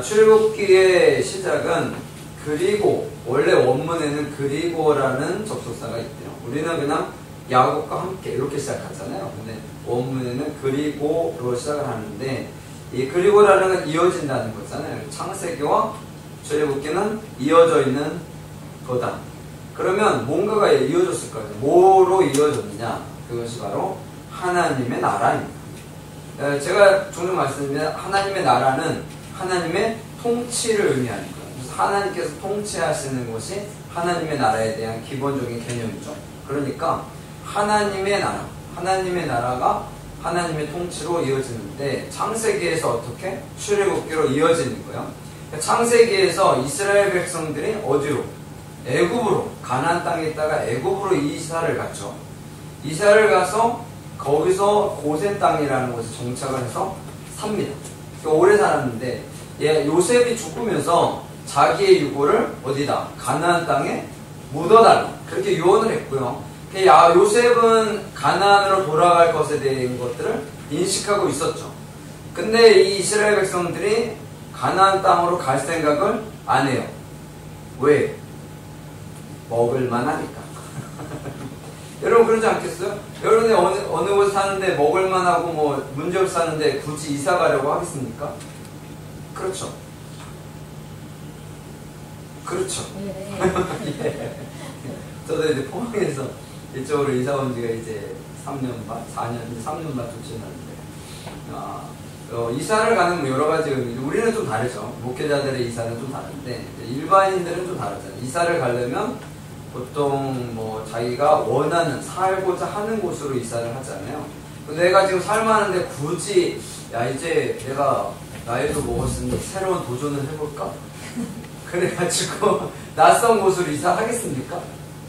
출애굽기의 시작은 그리고, 원래 원문에는 그리고라는 접속사가 있대요. 우리는 그냥 야곱과 함께 이렇게 시작하잖아요. 근데 원문에는 그리고로 시작을 하는데, 이 그리고라는 건 이어진다는 거잖아요. 창세기와 출애굽기는 이어져 있는 거다. 그러면 뭔가가 이어졌을 거예요. 뭐로 이어졌느냐? 그것이 바로 하나님의 나라입니다. 제가 종종 말씀드리면 하나님의 나라는 하나님의 통치를 의미하는 거예요. 그래서 하나님께서 통치하시는 것이 하나님의 나라에 대한 기본적인 개념이죠. 그러니까 하나님의 나라가 하나님의 통치로 이어지는데, 창세기에서 어떻게? 출애굽기로 이어지는 거예요. 창세기에서 이스라엘 백성들이 어디로? 애굽으로, 가나안 땅에 있다가 애굽으로 이사를 갔죠. 이사를 가서 거기서 고센 땅이라는 곳에 정착을 해서 삽니다. 오래 살았는데, 요셉이 죽으면서 자기의 유고를 어디다? 가나안 땅에 묻어달라, 그렇게 유언을 했고요. 요셉은 가나안으로 돌아갈 것에 대한 것들을 인식하고 있었죠. 근데 이 이스라엘 백성들이 가나안 땅으로 갈 생각을 안 해요. 왜? 먹을만 하니까. 여러분 그러지 않겠어요? 여러분이 어느 곳에 사는데 먹을만 하고 뭐 문제없이 사는데 굳이 이사 가려고 하겠습니까? 그렇죠. 그렇죠. 예. 저도 이제 포항에서 이쪽으로 이사 온 지가 이제 3년 반, 4년, 3년 반 좀 지났는데, 이사를 가는 뭐 여러 가지 의미, 우리는 좀 다르죠. 목회자들의 이사는 좀 다른데, 일반인들은 좀 다르잖아요. 이사를 가려면 보통 뭐 자기가 원하는, 살고자 하는 곳으로 이사를 하잖아요. 내가 지금 살만한데 굳이, 이제 내가 나이도 먹었으니 새로운 도전을 해볼까? 그래가지고 낯선 곳으로 이사하겠습니까?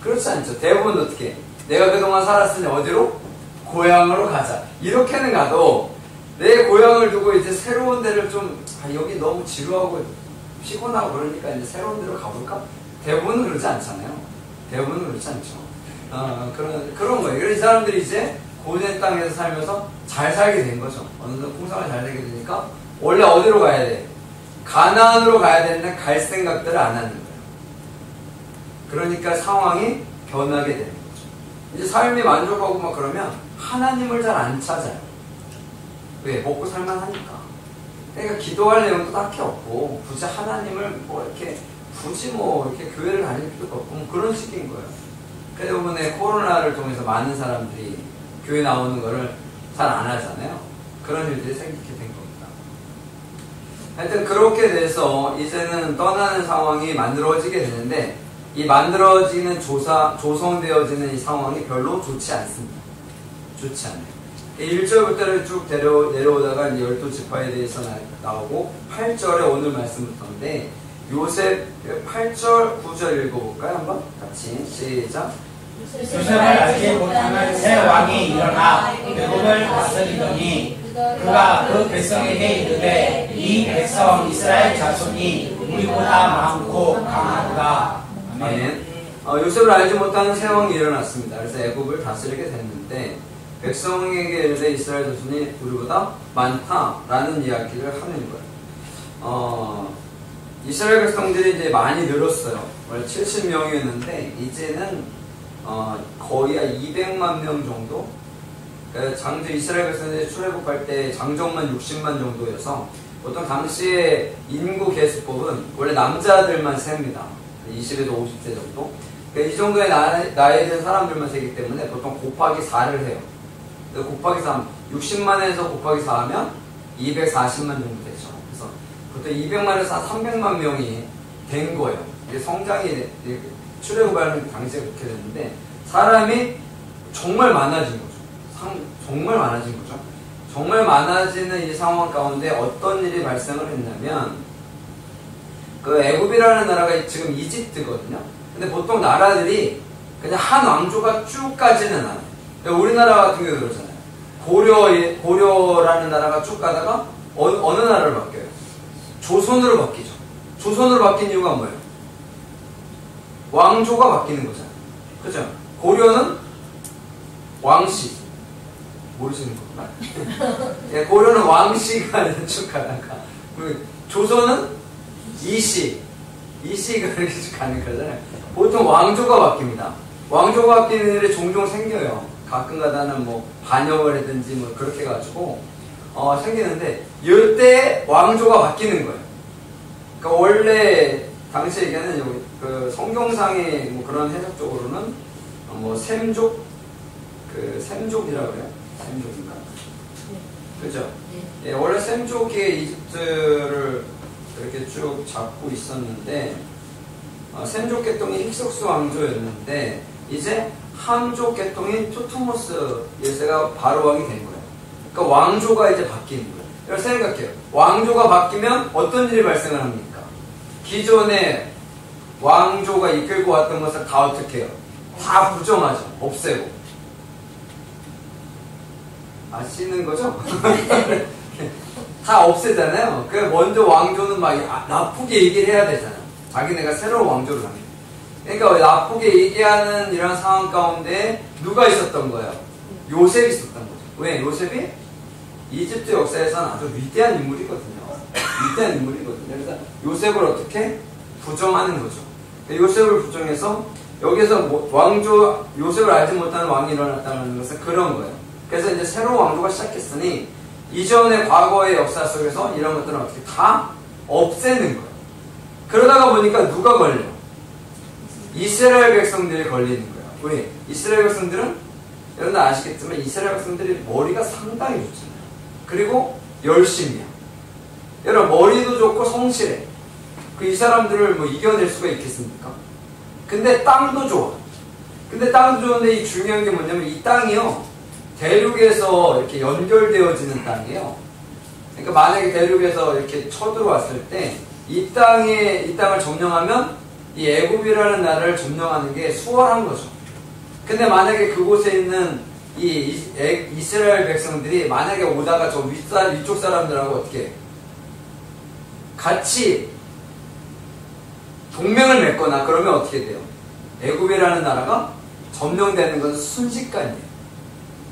그렇지 않죠. 대부분 어떻게? 내가 그동안 살았으니 어디로? 고향으로 가자. 이렇게는 가도 내 고향을 두고 이제 새로운 데를 좀, 여기 너무 지루하고 피곤하고 그러니까 이제 새로운 데로 가볼까? 대부분은 그렇지 않잖아요. 대부분은 그렇지 않죠. 그런 거예요. 그래서 이 사람들이 이제 고센 땅에서 살면서 잘 살게 된 거죠. 어느 정도 풍성하게 잘 살게 되니까 원래 어디로 가야 돼? 가나안으로 가야 되는데 갈 생각들을 안 하는 거예요. 그러니까 상황이 변하게 되는 거죠. 이제 삶이 만족하고 막 그러면 하나님을 잘 안 찾아요. 왜? 먹고 살만하니까. 그러니까 기도할 내용도 딱히 없고, 굳이 하나님을 뭐 이렇게, 굳이 뭐 이렇게 교회를 다닐 필요도 없고, 뭐 그런 식인 거예요. 그래서 이번에 코로나를 통해서 많은 사람들이 교회 나오는 거를 잘 안 하잖아요. 그런 일들이 생기게 된 겁니다. 하여튼 그렇게 돼서 이제는 떠나는 상황이 만들어지게 되는데, 이 만들어지는 조성되어지는 이 상황이 별로 좋지 않습니다. 좋지 않아요. 1절부터를 쭉 내려오다가 12지파에 대해서 나오고 8절에 오늘 말씀부터인데, 요셉 8절, 9절 읽어볼까요? 한번 같이 시작. 요셉을 알지 못하는 새 왕이 일어나 애굽을 다스리더니 그가 그 백성에게 이르되 이 백성 이스라엘 자손이 우리보다 많고 강하다. 아멘. 요셉을 알지 못하는 새 왕이 일어났습니다. 그래서 애굽을 다스리게 됐는데, 백성에게 이르되 이스라엘 자손이 우리보다 많다라는 이야기를 하는 거예요. 이스라엘 백성들이 이제 많이 늘었어요. 원래 70명이었는데 이제는 거의 한 200만 명 정도. 그러니까 이스라엘 백성들이 출애굽할 때 장정만 60만 정도여서, 보통 당시에 인구 계수법은 원래 남자들만 셉니다. 20에서 50세 정도. 그러니까 이 정도의 나이에 든 사람들만 세기 때문에 보통 곱하기 4를 해요. 곱하기 3, 60만에서 곱하기 4하면 240만 정도 되죠. 그래서 보통 200만에서 한 300만 명이 된 거예요. 이게 성장이, 출애굽하는 당시에 그렇게 됐는데, 사람이 정말 많아진 거죠. 정말 많아진 거죠. 정말 많아지는 이 상황 가운데 어떤 일이 발생을 했냐면, 그 애굽이라는 나라가 지금 이집트거든요. 근데 보통 나라들이 그냥 한 왕조가 쭉 가지는 않아요. 우리나라 같은 경우 그렇잖아요. 고려라는 나라가 쭉 가다가 어느 나라를 바뀌어요? 조선으로 바뀌죠. 조선으로 바뀐 이유가 뭐예요? 왕조가 바뀌는 거잖아요. 그죠? 고려는 왕씨. 모르시는 거구나. 고려는 왕씨가 쭉 가다가, 조선은 이씨. 이씨가 이렇게 가는 거잖아요. 보통 왕조가 바뀝니다. 왕조가 바뀌는 일이 종종 생겨요. 가끔 가다는 뭐 반역을 하든지 뭐 그렇게 해가지고 생기는데 이때 왕조가 바뀌는 거예요. 그러니까 원래 당시 얘기하는 여기 그 성경상의 뭐 그런 해석적으로는 뭐 셈족 그 셈족이라고 그래요. 셈족인가? 그죠? 예, 원래 셈족이 이집트를 이렇게 쭉 잡고 있었는데 셈족 계통이 힉속스 왕조였는데 이제 함족 계통인 투투모스 1세가 바로 왕이 된 거예요. 그러니까 왕조가 이제 바뀌는 거예요. 여러분 생각해요. 왕조가 바뀌면 어떤 일이 발생을 합니까? 기존에 왕조가 이끌고 왔던 것을 다 어떻게 해요? 다 부정하죠. 없애고. 아시는 거죠? 다 없애잖아요. 그 먼저 왕조는 막 나쁘게 얘기를 해야 되잖아요. 자기네가 새로운 왕조를 합니다. 그러니까 나쁘게 얘기하는 이런 상황 가운데 누가 있었던 거예요? 요셉이 있었던 거죠. 왜? 요셉이 이집트 역사에서는 아주 위대한 인물이거든요. 위대한 인물이거든요. 그래서 요셉을 어떻게 부정하는 거죠. 요셉을 부정해서 여기서 왕조 요셉을 알지 못하는 왕이 일어났다는 것은 그런 거예요. 그래서 이제 새로운 왕조가 시작했으니 이전의 과거의 역사 속에서 이런 것들은 어떻게 다 없애는 거예요. 그러다가 보니까 누가 걸려? 이스라엘 백성들이 걸리는 거예요. 왜? 이스라엘 백성들은 여러분들 아시겠지만 이스라엘 백성들이 머리가 상당히 좋잖아요. 그리고 열심이야. 여러분 머리도 좋고 성실해. 이 사람들을 뭐 이겨낼 수가 있겠습니까? 근데 땅도 좋아. 근데 땅도 좋은데 이 중요한 게 뭐냐면 이 땅이요. 대륙에서 이렇게 연결되어지는 땅이에요. 그러니까 만약에 대륙에서 이렇게 쳐들어왔을 때 이 땅을 점령하면 이 애굽이라는 나라를 점령하는 게 수월한 거죠. 근데 만약에 그곳에 있는 이 이스라엘 백성들이 만약에 오다가 저 위쪽 사람들하고 어떻게 같이 동맹을 맺거나 그러면 어떻게 돼요? 애굽이라는 나라가 점령되는 것은 순식간이에요.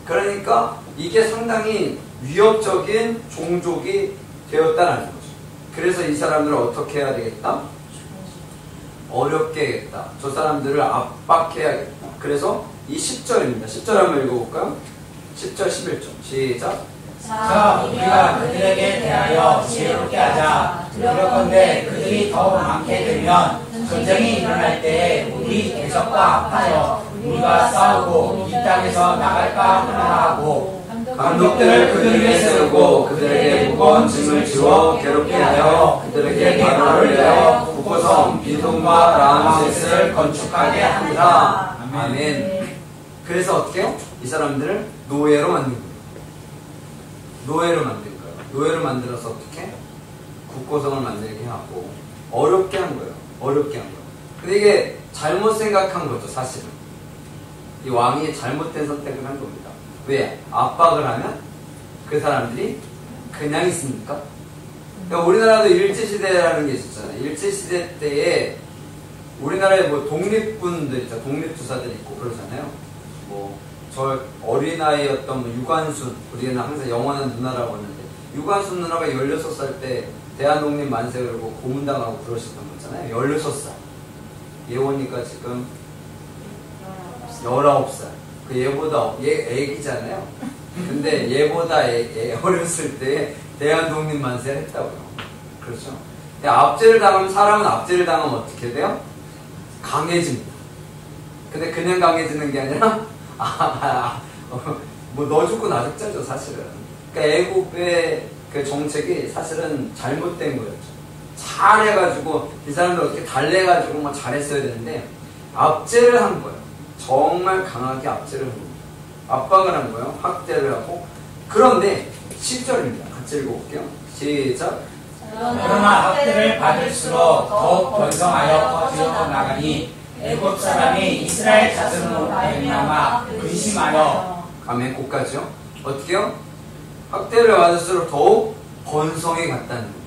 그러니까 이게 상당히 위협적인 종족이 되었다는 거죠. 그래서 이 사람들을 어떻게 해야 되겠다? 어렵게 해야겠다. 저 사람들을 압박해야겠다. 그래서 이 10절입니다. 10절 한번 읽어볼까요? 10절 11절 시작. 자, 우리가 그들에게 대하여 지혜롭게 하자. 그럴건대 그들이 더 많게 되면 전쟁이 일어날 때에 우리 대적과 합하여 우리가 싸우고 이 땅에서 나갈까 하고 감독들을 그들 위에 세우고 그들에게 무거운 짐을 지워 괴롭게 하여 그들에게 바로를 내어 북고성 비돔과 라암셋을 건축하게 하니라. 아멘. 그래서 어떻게 해요? 이 사람들을 노예로 만든 거예요. 노예로 만든 거예요. 노예로 만들어서 어떻게? 국고성을 만들게 하고 어렵게 한 거예요. 어렵게 한 거예요. 근데 이게 잘못 생각한 거죠, 사실은. 이 왕이 잘못된 선택을 한 겁니다. 왜? 압박을 하면 그 사람들이 그냥 있습니까? 그러니까 우리나라도 일제시대라는 게 있었잖아요. 일제시대 때에 우리나라에 뭐 독립군들 있죠. 독립투사들 있고 그러잖아요. 뭐, 저 어린아이였던 뭐 유관순, 우리는 항상 영원한 누나라고 하는데, 유관순 누나가 16살 때 대한독립 만세 그러고 고문당하고 그러셨던 거잖아요. 16살. 예원이가 지금 19살. 그 얘보다, 얘 애기잖아요. 근데 얘보다 어렸을 때 대한독립 만세를 했다고요. 그렇죠. 근데 압제를 당하면, 사람은 압제를 당하면 어떻게 돼요? 강해집니다. 근데 그냥 강해지는 게 아니라, 뭐 너 죽고 나 죽자죠, 사실은. 그러니까 애국의 그 정책이 사실은 잘못된 거였죠. 잘해가지고 이 사람들 어떻게 달래가지고 뭐 잘했어야 되는데 압제를 한 거예요. 정말 강하게 압제를 한 겁니다. 압박을 한 거예요. 학대를 하고. 그런데 10절입니다. 같이 읽어볼게요. 시작. 그러나 학대를 받을수록 더욱 번성하여 퍼져 나가니 애굽 사람이 이스라엘 자손으로 말미암아 근심하여. 아멘. 곧까지요. 어떻게요? 학대를 받을수록 더욱 번성해 갔다는 거예요.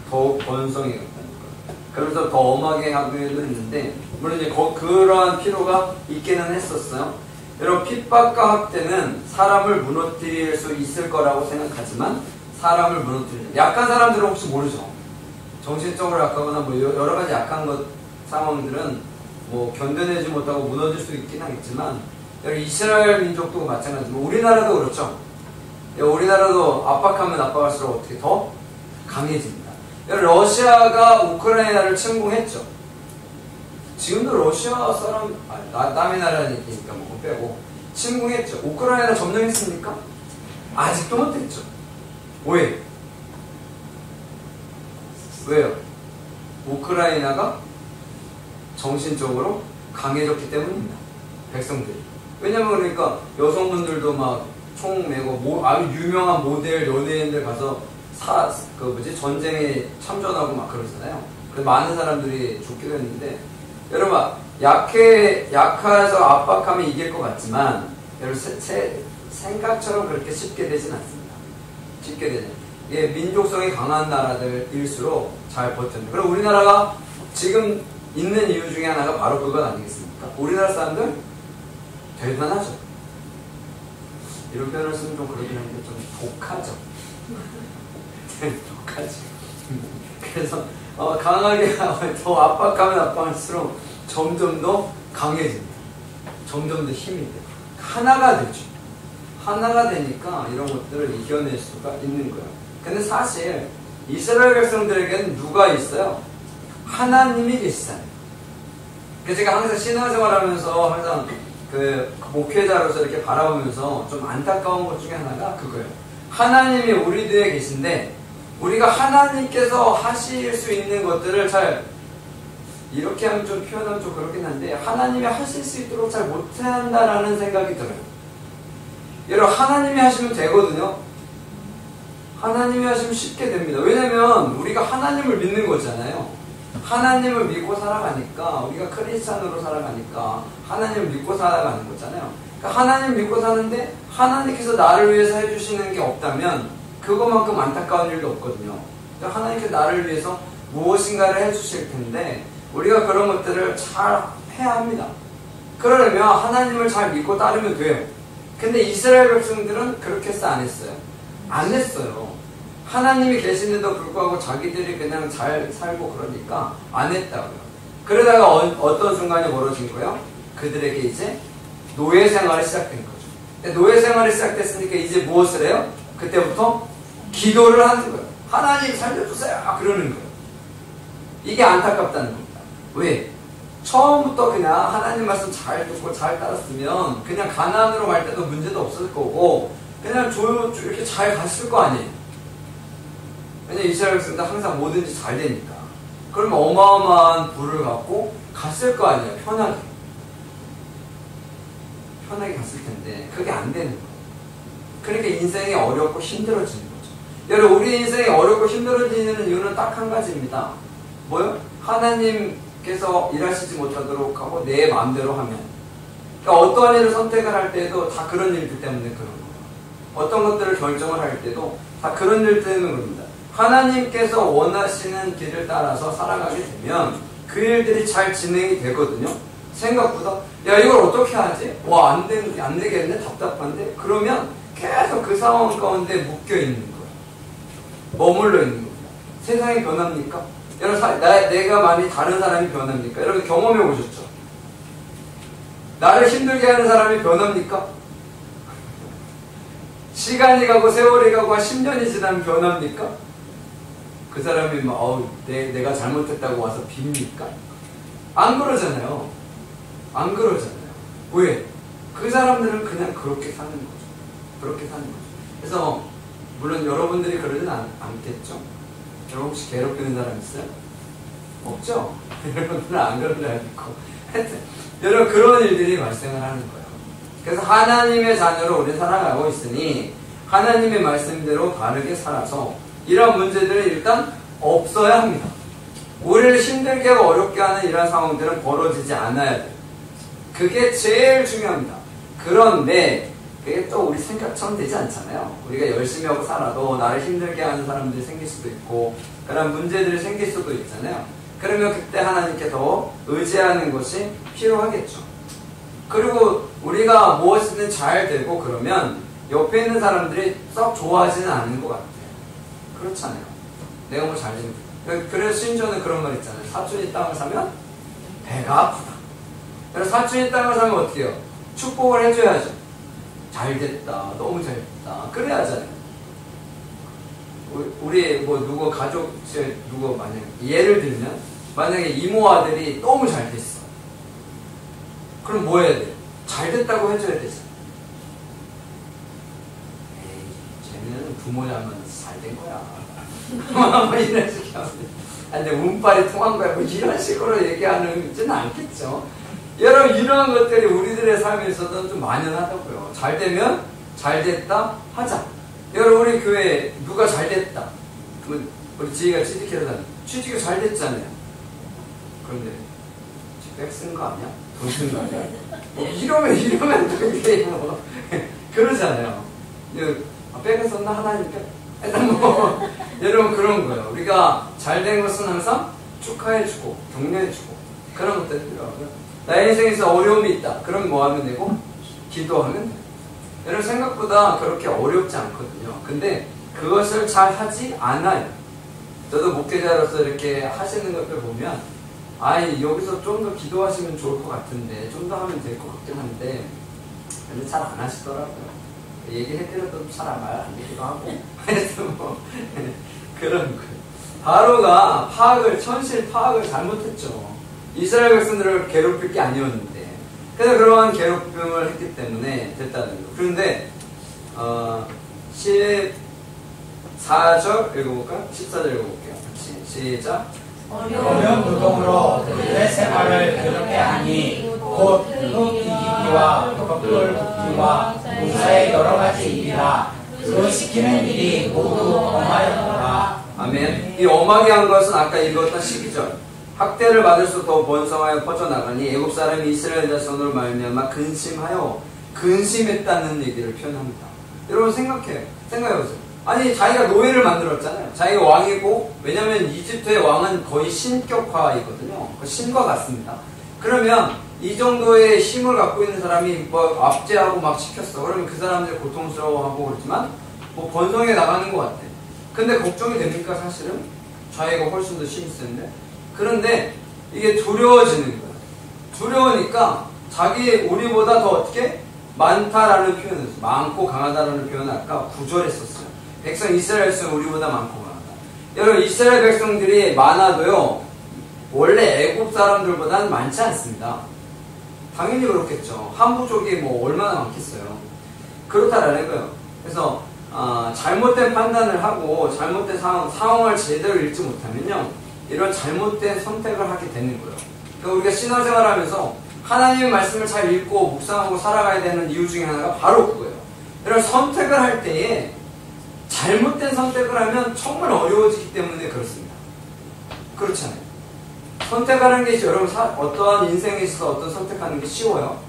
더욱 번성해 갔다는 거예요. 그래서 더 엄하게 하기도 했는데, 물론 이제 그러한 필요가 있기는 했었어요. 여러분, 핍박과 학대는 사람을 무너뜨릴 수 있을 거라고 생각하지만 사람을 무너뜨리는. 약한 사람들은 혹시 모르죠. 정신적으로 약하거나 뭐 여러 가지 약한 상황들은 뭐 견뎌내지 못하고 무너질 수 있긴 하겠지만, 여기 이스라엘 민족도 마찬가지고 우리나라도 그렇죠. 우리나라도 압박하면 압박할수록 어떻게 더 강해집니다. 러시아가 우크라이나를 침공했죠. 지금도 러시아 사람, 남의 나라니까 뭐 빼고 침공했죠. 우크라이나 점령했습니까? 아직도 못했죠. 왜? 왜요? 우크라이나가 정신적으로 강해졌기 때문입니다. 백성들이. 왜냐면 그러니까 여성분들도 막 총 메고 아주 유명한 모델 연예인들 가서 전쟁에 참전하고 막 그러잖아요. 그래서 많은 사람들이 죽기도 했는데, 여러분 약해서 압박하면 이길 것 같지만 여러분 생각처럼 그렇게 쉽게 되진 않습니다. 쉽게 되죠. 이게 민족성이 강한 나라들일수록 잘 버팁니다. 그리고 우리나라가 지금 있는 이유 중에 하나가 바로 그것 아니겠습니까? 우리나라 사람들 대단하죠. 이런 표현을 쓰면 좀 그러긴 한데 좀 독하죠. 독하지. 그래서 강하게 더 압박하면 압박할수록 점점 더 강해집니다. 점점 더 힘이 돼요. 하나가 되죠. 하나가 되니까 이런 것들을 이겨낼 수가 있는 거예요. 근데 사실 이스라엘 백성들에게는 누가 있어요? 하나님이 계시잖아요. 그래서 제가 항상 신앙생활하면서 항상 그 목회자로서 이렇게 바라보면서 좀 안타까운 것 중에 하나가 그거예요. 하나님이 우리들에 계신데 우리가 하나님께서 하실 수 있는 것들을 잘 이렇게 하면 좀 표현하면 좀 그렇긴 한데 하나님이 하실 수 있도록 잘 못한다라는 생각이 들어요. 여러분 하나님이 하시면 되거든요. 하나님이 하시면 쉽게 됩니다. 왜냐면 우리가 하나님을 믿는 거잖아요. 하나님을 믿고 살아가니까 우리가 크리스찬으로 살아가니까 하나님을 믿고 살아가는 거잖아요. 그러니까 하나님 믿고 사는데 하나님께서 나를 위해서 해주시는 게 없다면 그것만큼 안타까운 일도 없거든요. 그러니까 하나님께서 나를 위해서 무엇인가를 해주실 텐데 우리가 그런 것들을 잘 해야 합니다. 그러려면 하나님을 잘 믿고 따르면 돼요. 근데 이스라엘 백성들은 그렇게 해서 안 했어요. 안 했어요. 하나님이 계시는데도 불구하고 자기들이 그냥 잘 살고 그러니까 안 했다고요. 그러다가 어떤 순간이 벌어진 거예요? 그들에게 이제 노예 생활이 시작된 거죠. 노예 생활이 시작됐으니까 이제 무엇을 해요? 그때부터 기도를 하는 거예요. 하나님 살려주세요! 그러는 거예요. 이게 안타깝다는 겁니다. 왜? 처음부터 그냥 하나님 말씀 잘 듣고 잘 따랐으면 그냥 가나안으로 갈 때도 문제도 없을 거고 그냥 이렇게 잘 갔을 거 아니에요. 왜냐면 이스라엘 백성들 항상 뭐든지 잘 되니까. 그러면 어마어마한 부를 갖고 갔을 거 아니에요. 편하게 갔을 텐데 그게 안 되는 거예요. 그러니까 인생이 어렵고 힘들어지는 거죠. 여러분 우리 인생이 어렵고 힘들어지는 이유는 딱 한 가지입니다. 뭐요? 하나님께서 일하시지 못하도록 하고 내 마음대로 하면. 그러니까 어떠한 일을 선택을 할 때도 다 그런 일들 때문에 그런 거예요. 어떤 것들을 결정을 할 때도 다 그런 일 때문에 그럽니다. 하나님께서 원하시는 길을 따라서 살아가게 되면 그 일들이 잘 진행이 되거든요. 생각보다 야 이걸 어떻게 하지? 와 안 되겠네? 답답한데? 그러면 계속 그 상황 가운데 묶여 있는 거예요. 머물러 있는 겁니다. 세상이 변합니까? 여러분 내가 많이 다른 사람이 변합니까? 여러분 경험해 보셨죠? 나를 힘들게 하는 사람이 변합니까? 시간이 가고 세월이 가고 한 10년이 지나면 변합니까? 그 사람이 막 내가 잘못했다고 와서 빕니까? 안 그러잖아요. 안 그러잖아요. 왜? 그 사람들은 그냥 그렇게 사는 거죠. 그렇게 사는 거죠. 그래서 물론 여러분들이 그러진 않겠죠? 여러분 혹시 괴롭히는 사람 있어요? 없죠? 여러분들은 안 그런 줄 알고 하여튼 여러분 그런 일들이 발생을 하는 거예요. 그래서 하나님의 자녀로 우리 살아가고 있으니 하나님의 말씀대로 바르게 살아서 이런 문제들은 일단 없어야 합니다. 우리를 힘들게 하고 어렵게 하는 이런 상황들은 벌어지지 않아야 돼요. 그게 제일 중요합니다. 그런데 그게 또 우리 생각처럼 되지 않잖아요. 우리가 열심히 하고 살아도 나를 힘들게 하는 사람들이 생길 수도 있고 그런 문제들이 생길 수도 있잖아요. 그러면 그때 하나님께 더 의지하는 것이 필요하겠죠. 그리고 우리가 무엇이든 잘 되고 그러면 옆에 있는 사람들이 썩 좋아하지는 않는 것 같아요. 그렇잖아요. 내가 뭐 잘 되면. 그래서 신조는 그런 말 있잖아요. 사촌이 땅을 사면 배가 아프다. 그래서 사촌이 땅을 사면 어떻게 해요? 축복을 해줘야죠. 잘 됐다. 너무 잘 됐다. 그래야 하잖아요. 우리 뭐 누구 가족, 누구 만약에 예를 들면 만약에 이모 아들이 너무 잘 됐어. 그럼 뭐 해야 돼? 잘 됐다고 해줘야 되잖아. 에이, 쟤는 부모 닮아서 잘 된 거야. 뭐 이런 식으로. 근데 운빨이 통한 거야. 뭐 이런 식으로 얘기하는지는 않겠죠. 여러분, 이러한 것들이 우리들의 삶에서도 좀 만연하다고요. 잘 되면 잘 됐다 하자. 여러분, 우리 교회에 누가 잘 됐다. 우리 지희가 취직해서 취직이 잘 됐잖아요. 그런데 백 쓴 거 아니야? 돈 쓴 거 아니야? 뭐 이러면 또 이게 뭐 그러잖아요. 백을 썼나 하나님께? 일단 뭐 여러분 그런 거예요. 우리가 잘 된 것은 항상 축하해주고 격려해주고 그런 것들이 필요하고요. 나의 인생에서 어려움이 있다. 그럼 뭐 하면 되고? 기도하면 돼요. 여러분 생각보다 그렇게 어렵지 않거든요. 근데 그것을 잘 하지 않아요. 저도 목회자로서 이렇게 하시는 것들 보면 여기서 좀 더 기도하시면 좋을 것 같은데 좀 더 하면 될 것 같긴 한데 근데 잘 안 하시더라고요. 얘기해드려도 잘 안 되기도 하고 그래서 뭐 그런 거예요. 바로가 천실 파악을 잘못했죠. 이스라엘 백성들을 괴롭힐 게 아니었는데 그래서 그러한 괴롭힘을 했기 때문에 됐다는 거예요. 그런데 14절 읽어볼까요? 14절 읽어볼게요. 같이 시작. 어려운 노동으로 그들의 생활을 괴롭게 하니 곧 흙 뒤집기와 벽돌 굽기와 문사의 여러 가지 일이라 그 시키는 일이 모두 엄하였더라. 아멘. 이 엄하게 한 것은 아까 읽었던 12절. 학대를 받을수록 더 번성하여 퍼져나가니 애국 사람이 이스라엘 자손으로 말미암아 근심했다는 얘기를 표현합니다. 여러분 생각해보세요. 아니 자기가 노예를 만들었잖아요. 자기가 왕이고 왜냐하면 이집트의 왕은 거의 신격화이거든요. 신과 같습니다. 그러면 이 정도의 힘을 갖고 있는 사람이 뭐 압제하고 막 시켰어. 그러면 그 사람들이 고통스러워하고 그렇지만 뭐 번성해 나가는 것 같아. 근데 걱정이 됩니까 사실은? 자기가 훨씬 더 힘이 센데. 그런데 이게 두려워지는 거예요. 두려우니까 우리보다 더 어떻게? 많다라는 표현을 했어요. 많고 강하다라는 표현을 아까 9절에 썼어요. 백성 이스라엘 백성은 우리보다 많고 강하다. 여러분 이스라엘 백성들이 많아도요. 원래 애굽 사람들보다는 많지 않습니다. 당연히 그렇겠죠. 함부족이 뭐 얼마나 많겠어요. 그렇다라는 거예요. 그래서 잘못된 판단을 하고 잘못된 상황을 제대로 읽지 못하면요. 이런 잘못된 선택을 하게 되는 거예요. 그러니까 우리가 신앙생활하면서 하나님의 말씀을 잘 읽고 묵상하고 살아가야 되는 이유 중에 하나가 바로 그거예요. 이런 선택을 할 때에 잘못된 선택을 하면 정말 어려워지기 때문에 그렇습니다. 그렇잖아요. 선택하는 게 여러분 어떠한 인생에 있어서 어떤 선택하는 게 쉬워요?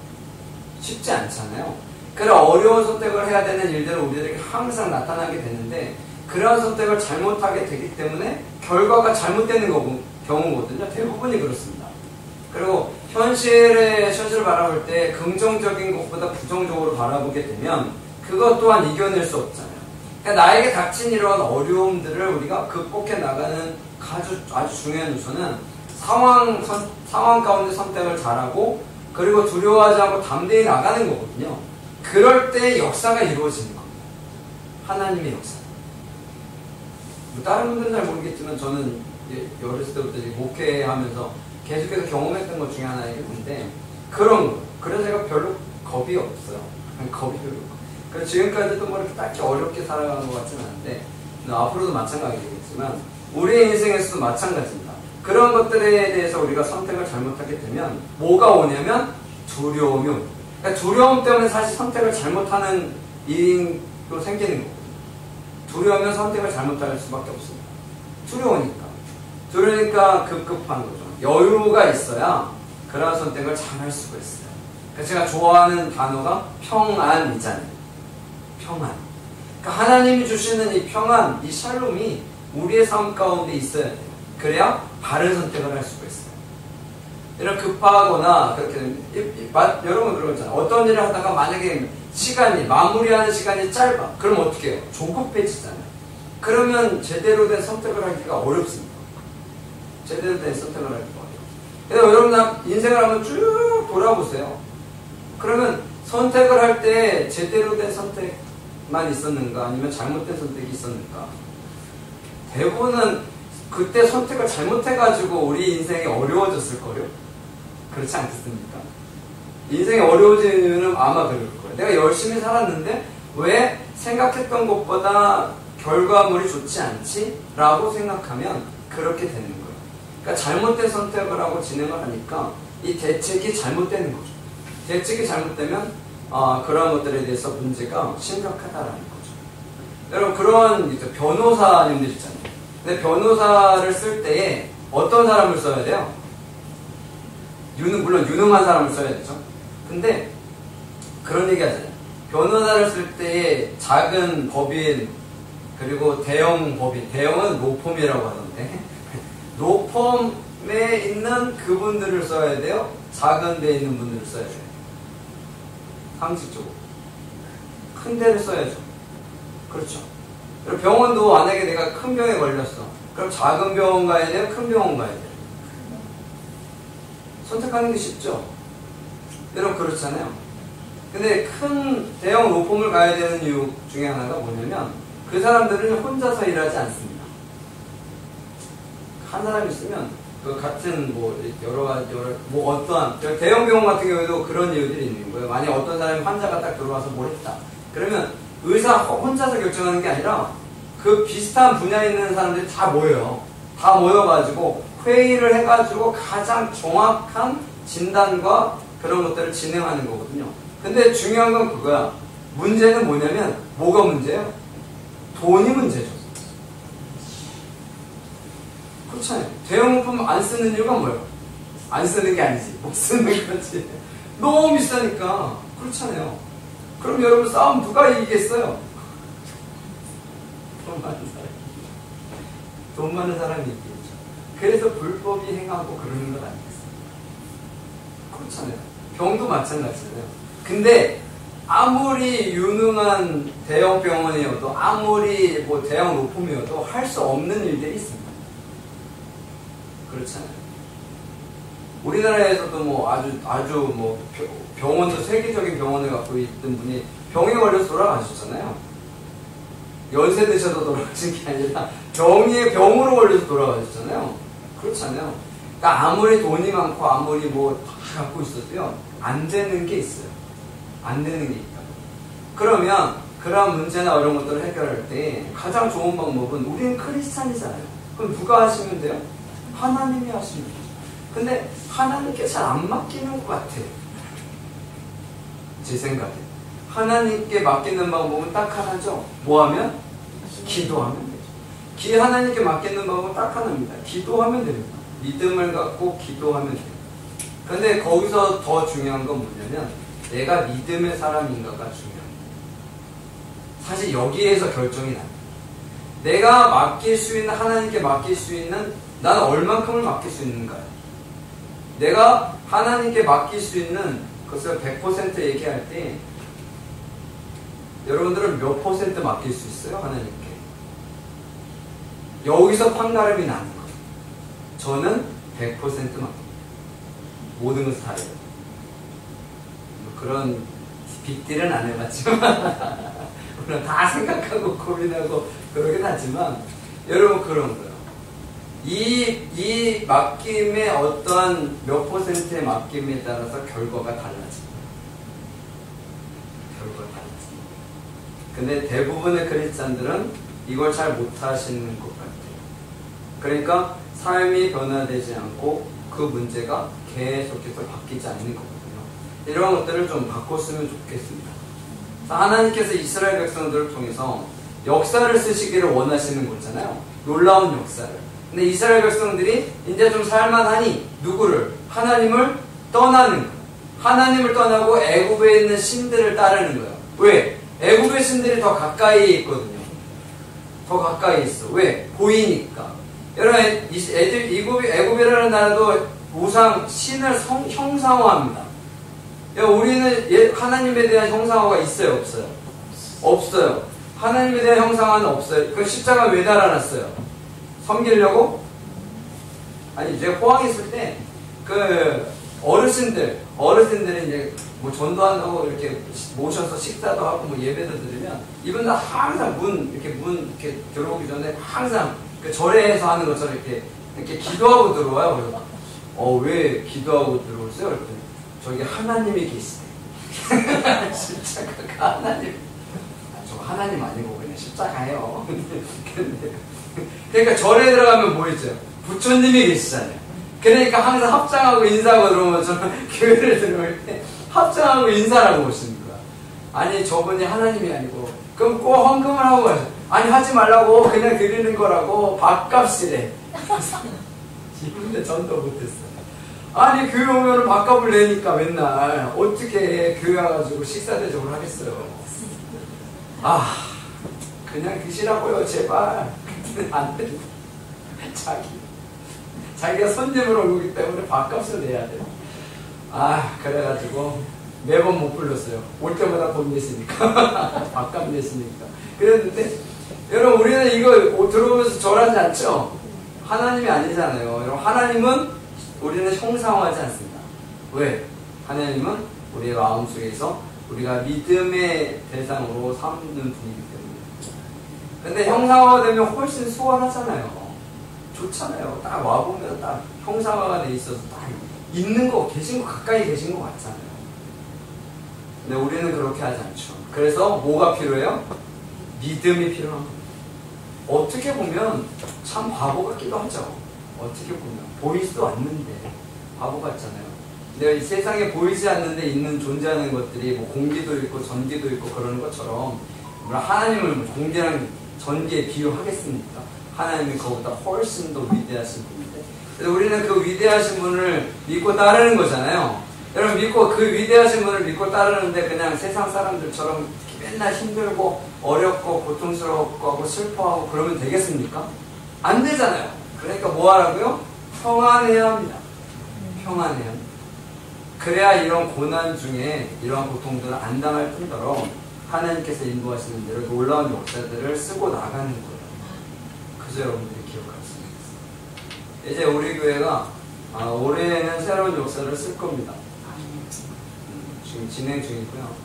쉽지 않잖아요. 그런 어려운 선택을 해야 되는 일들은 우리들에게 항상 나타나게 되는데 그러한 선택을 잘못하게 되기 때문에 결과가 잘못되는 경우거든요. 대부분이 그렇습니다. 그리고 현실을 바라볼 때 긍정적인 것보다 부정적으로 바라보게 되면 그것 또한 이겨낼 수 없잖아요. 그러니까 나에게 닥친 이러한 어려움들을 우리가 극복해 나가는 아주 중요한 요소는 상황 가운데 선택을 잘하고 그리고 두려워하지 않고 담대히 나가는 거거든요. 그럴 때 역사가 이루어지는 겁니다. 하나님의 역사. 뭐 다른 분들은 잘 모르겠지만 저는 어렸을 때부터 목회하면서 계속해서 경험했던 것 중에 하나이긴 한데 그런 거. 그래서 제가 별로 겁이 없어요. 겁이 별로 없고. 그래서 지금까지도 뭐 이렇게 딱히 어렵게 살아가는 것 같지는 않은데 앞으로도 마찬가지겠지만 우리의 인생에서도 마찬가지입니다. 그런 것들에 대해서 우리가 선택을 잘못하게 되면 뭐가 오냐면 두려움이 옵니다. 그러니까 두려움 때문에 사실 선택을 잘못하는 일도 생기는 거거든요. 두려우면 선택을 잘못할 수밖에 없습니다. 두려우니까 급급한 거죠. 여유가 있어야 그러한 선택을 잘 할 수가 있어요. 그래서 제가 좋아하는 단어가 평안이잖아요. 평안. 그러니까 하나님이 주시는 이 평안, 이 샬롬이 우리의 삶 가운데 있어야 돼요. 그래야 바른 선택을 할 수가 있어요. 이런 급하거나 그렇게 여러분 그런 거 있잖아요. 어떤 일을 하다가 만약에 마무리하는 시간이 짧아. 그럼 어떻게 해요? 조급해지잖아요. 그러면 제대로 된 선택을 하기가 어렵습니다. 제대로 된 선택을 하기가 어려워요. 그래서 여러분 인생을 한번 쭉 돌아보세요. 그러면 선택을 할 때 제대로 된 선택만 있었는가 아니면 잘못된 선택이 있었는가? 대부분은 그때 선택을 잘못해가지고 우리 인생이 어려워졌을걸요? 그렇지 않겠습니까? 인생이 어려워진 이유는 아마 그럴 거예요. 내가 열심히 살았는데 왜 생각했던 것보다 결과물이 좋지 않지? 라고 생각하면 그렇게 되는 거예요. 그러니까 잘못된 선택을 하고 진행을 하니까 이 대책이 잘못되는 거죠. 대책이 잘못되면 그런 것들에 대해서 문제가 심각하다라는 거죠. 여러분 그런 변호사님들 있잖아요. 근데 변호사를 쓸 때에 어떤 사람을 써야 돼요? 물론 유능한 사람을 써야 되죠. 근데 그런 얘기 하잖아요. 변호사를 쓸 때에 작은 법인 그리고 대형 법인, 대형은 로펌이라고 하던데 로펌에 있는 그분들을 써야 돼요? 작은 데에 있는 분들을 써야 돼요? 상식적으로 큰 데를 써야죠. 그렇죠. 그리고 병원도 만약에 내가 큰 병에 걸렸어. 그럼 작은 병원 가야 돼요? 큰 병원 가야 돼요? 선택하는 게 쉽죠. 여러분 그렇잖아요. 근데 큰 대형 로펌을 가야 되는 이유 중에 하나가 뭐냐면 그 사람들은 혼자서 일하지 않습니다. 한 사람이 있으면 그 같은 여러 가지 어떠한 대형 병원 같은 경우에도 그런 이유들이 있는 거예요. 만약 어떤 사람이 환자가 딱 들어와서 뭘 했다. 그러면 의사 혼자서 결정하는 게 아니라 그 비슷한 분야에 있는 사람들이 다 모여요. 다 모여가지고 회의를 해가지고 가장 정확한 진단과 그런 것들을 진행하는 거거든요. 근데 중요한 건 그거야. 문제는 뭐냐면 뭐가 문제예요? 돈이 문제죠. 그렇잖아요. 대형 로펌 안 쓰는 이유가 뭐예요? 안 쓰는 게 아니지. 못 쓰는 거지. 너무 비싸니까. 그렇잖아요. 그럼 여러분 싸움 누가 이기겠어요? 돈 많은 사람이 이기겠죠. 그래서 불법이 행하고 그러는 건 아니겠어요? 그렇잖아요. 병도 마찬가지잖아요. 근데 아무리 유능한 대형 병원이어도 아무리 대형 로펌이어도 할 수 없는 일들이 있습니다. 그렇잖아요. 우리나라에서도 아주 병원도 세계적인 병원을 갖고 있던 분이 병에 걸려서 돌아가셨잖아요. 연세 드셔도 돌아가신 게 아니라 병으로 걸려서 돌아가셨잖아요. 그렇잖아요. 그러니까 아무리 돈이 많고 아무리 다 갖고 있어도요 안 되는 게 있어요. 안 되는 게 있다. 그러면 그런 문제나 이런 것들을 해결할 때 가장 좋은 방법은 우리는 크리스찬이잖아요. 그럼 누가 하시면 돼요? 하나님이 하시면 돼요. 근데 하나님께 잘 안 맡기는 것 같아요. 제 생각에. 하나님께 맡기는 방법은 딱 하나죠. 뭐 하면? 기도하면 되죠. 하나님께 맡기는 방법은 딱 하나입니다. 기도하면 됩니다. 믿음을 갖고 기도하면 돼요. 근데 거기서 더 중요한 건 뭐냐면 내가 믿음의 사람인가가 중요합니다. 사실 여기에서 결정이 납니다. 내가 맡길 수 있는, 하나님께 맡길 수 있는, 나는 얼만큼을 맡길 수 있는가요? 내가 하나님께 맡길 수 있는 것을 100% 얘기할 때 여러분들은 몇 퍼센트 맡길 수 있어요? 하나님께. 여기서 판가름이 나는 거예요. 저는 100% 맡깁니다. 모든 것을 다 해요. 그런 빅딜은 안 해봤지만 물론 다 생각하고 고민하고 그러긴 하지만 여러분 그런 거예요. 이 맡김의 어떠한 몇 퍼센트의 맡김에 따라서 결과가 달라집니다. 결과가 달라집니다. 근데 대부분의 크리스찬들은 이걸 잘 못하시는 것 같아요. 그러니까 삶이 변화되지 않고 그 문제가 계속해서 바뀌지 않는 거거든요. 이런 것들을 좀 바꿨으면 좋겠습니다. 하나님께서 이스라엘 백성들을 통해서 역사를 쓰시기를 원하시는 거잖아요. 놀라운 역사를. 근데 이스라엘 백성들이 이제 좀 살만하니 누구를? 하나님을 떠나는 거예요. 하나님을 떠나고 애굽에 있는 신들을 따르는 거예요. 왜? 애굽의 신들이 더 가까이에 있거든요. 더 가까이 있어. 왜? 보이니까. 여러분, 애굽이라는 나라도 우상, 신을 형상화합니다. 우리는 하나님에 대한 형상화가 있어요? 없어요? 없어요. 하나님에 대한 형상화는 없어요. 그 십자가 왜 달아놨어요? 섬기려고? 아니, 제가 포항에 있을 때, 그, 어르신들이 이제 뭐 전도한다고 이렇게 모셔서 식사도 하고 뭐 예배도 드리면, 이분들 항상 이렇게 들어오기 전에 항상 그 절에서 하는 것처럼 이렇게 기도하고 들어와요. 그래서, 왜 기도하고 들어오세요? 그랬더니, 저기 하나님이 계시대. 십자가가 하나님. 저 하나님 아니고 그냥 십자가예요. 그러니까 절에 들어가면 뭐 있죠? 부처님이 계시잖아요. 그러니까 항상 합장하고 인사하고 들어오면 저는 교회를 들어올 때 합장하고 인사라고 오시는 거야. 아니 저분이 하나님이 아니고 그럼 꼭 헌금을 하고 가죠. 아니 하지 말라고 그냥 드리는 거라고 밥값이래. 이분들 전도 못했어요. 아니 교회 오면 밥값을 내니까 맨날 어떻게 교회 와가지고 식사 대접을 하겠어요. 그냥 드시라고요 제발. 안 돼. 자기가 손님으로 오기 때문에 밥값을 내야 돼. 그래가지고 매번 못 불렀어요. 올 때마다 돈 내시니까. 밥값 내시니까. 그랬는데, 여러분, 우리는 이거 들어오면서 절하지 않죠? 하나님이 아니잖아요. 여러분, 하나님은 우리는 형상화하지 않습니다. 왜? 하나님은 우리의 마음속에서 우리가 믿음의 대상으로 삼는 분이기 때문에. 근데 형상화되면 훨씬 수월하잖아요. 좋잖아요. 딱 와보면 딱 형상화가 돼 있어서 딱 있는 거, 계신 거, 가까이 계신 것 같잖아요. 근데 우리는 그렇게 하지 않죠. 그래서 뭐가 필요해요? 믿음이 필요한 겁니다. 어떻게 보면 참 바보 같기도 하죠. 어떻게 보면. 보이지도 않는데 바보 같잖아요. 근데 이 세상에 보이지 않는데 있는 존재하는 것들이 뭐 공기도 있고 전기도 있고 그러는 것처럼 하나님을 공기랑 전기에 비유하겠습니까? 하나님이 그보다 훨씬 더 위대하신 분인데, 그래서 우리는 그 위대하신 분을 믿고 따르는 거잖아요. 여러분 믿고 그 위대하신 분을 믿고 따르는데 그냥 세상 사람들처럼 맨날 힘들고 어렵고 고통스럽고 하고 슬퍼하고 그러면 되겠습니까? 안 되잖아요. 그러니까 뭐 하라고요? 평안해야 합니다. 평안해야 합니다. 그래야 이런 고난 중에 이러한 고통들을 안 당할 뿐더러 하나님께서 인도하시는 대로 놀라운 역사들을 쓰고 나가는 거예요. 그래서 여러분들이 기억하시면 되겠습니다. 이제 우리 교회가 올해는 새로운 역사를 쓸 겁니다. 지금 진행 중이고요.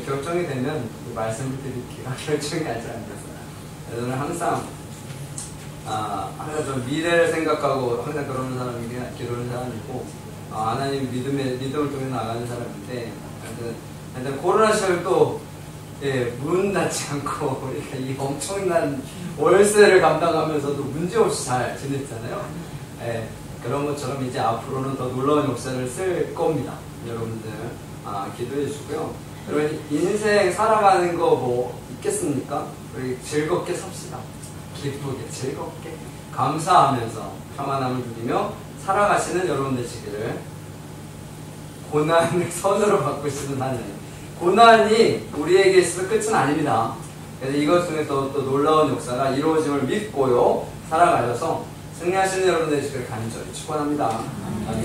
결정이 되면 말씀을 드릴게요. 결정이 아직 안 됐어요. 저는 항상 좀 미래를 생각하고 항상 그러는 사람이고, 하나님 믿음을 통해 나가는 사람인데, 하여튼 코로나 시절 또 문 닫지 않고 우리가 이 엄청난 월세를 감당하면서도 문제없이 잘 지냈잖아요. 그런 것처럼 이제 앞으로는 더 놀라운 역사를 쓸 겁니다. 여러분들 기도해 주고요. 여러분 인생 살아가는 거 뭐 있겠습니까? 우리 즐겁게 삽시다. 기쁘게 즐겁게 감사하면서 평안함을 누리며 살아가시는 여러분 되시기를. 고난을 선으로 바꾸시는 하나님. 고난이 우리에게 있어서 끝은 아닙니다. 그래서 이것 중에서 또 놀라운 역사가 이루어짐을 믿고요 살아가셔서 승리하시는 여러분 되시기를 간절히 축원합니다. 아멘.